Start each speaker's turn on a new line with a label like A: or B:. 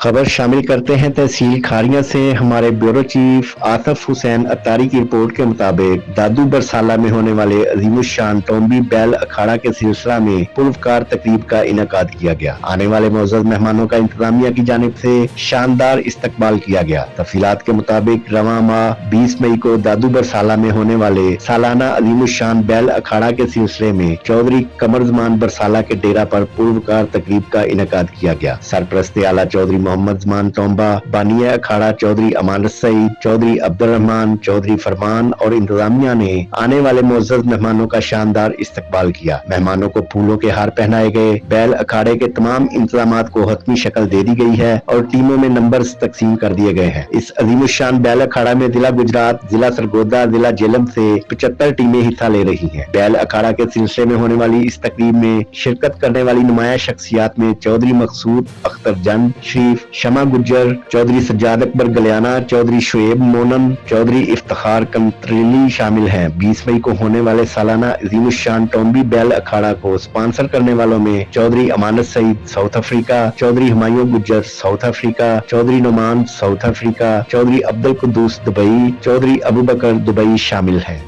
A: खबर शामिल करते हैं तहसील खारिया से। हमारे ब्यूरो चीफ आसिफ हुसैन अत्तारी की रिपोर्ट के मुताबिक दादू बरसाला में होने वाले अजीमुशान टोम्बी बैल अखाड़ा के सिलसिला में पुरवकार तकरीब का इनेकाद किया गया। आने वाले मोअज़्ज़ज़ मेहमानों का इंतजामिया की जानिब से शानदार इस्तकबाल किया गया। तफसीलात के मुताबिक रवां माह 20 मई को दादू बरसाला में होने वाले सालाना अजीमुशान बैल अखाड़ा के सिलसिले में चौधरी कमरजमान बरसाला के डेरा पर पुरवकार तकरीब का इनेकाद किया गया। सरपरस्त आला चौधरी मोहम्मद जमान तोम्बा, बानिया अखाड़ा चौधरी अमानत सईद, चौधरी अब्दुल रहमान, चौधरी फरमान और इंतजामिया ने आने वाले मुअज़्ज़ज़ मेहमानों का शानदार इस्तकबाल किया। मेहमानों को फूलों के हार पहनाए गए। बैल अखाड़े के तमाम इंतजामात को हतमी शक्ल दे दी गई है और टीमों में नंबर्स तकसीम कर दिए गए हैं। इस अजीमुशान बैल अखाड़ा में जिला गुजरात, जिला सरगोदा, जिला जेलम से 75 टीमें हिस्सा ले रही हैं। बैल अखाड़ा के सिलसिले में होने वाली इस तकरीब में शिरकत करने वाली नुमाया शख्सियात में चौधरी मकसूद अख्तर जंग, शरीफ शमा गुज्जर, चौधरी सज्जाद अकबर गलियाना, चौधरी शुएब मोनन, चौधरी इफ्तिखार कंत्रेली शामिल हैं। 20 मई को होने वाले सालाना अजीमुशान टोम्बी बैल अखाड़ा को स्पॉन्सर करने वालों में Chaudhry Amanat Saeed South Africa, Chaudhry Humayun Gujjar South Africa, Chaudhry Numan South Africa, Chaudhry Abdul Quddus Dubai, Chaudhry Abu Bakar Dubai शामिल हैं।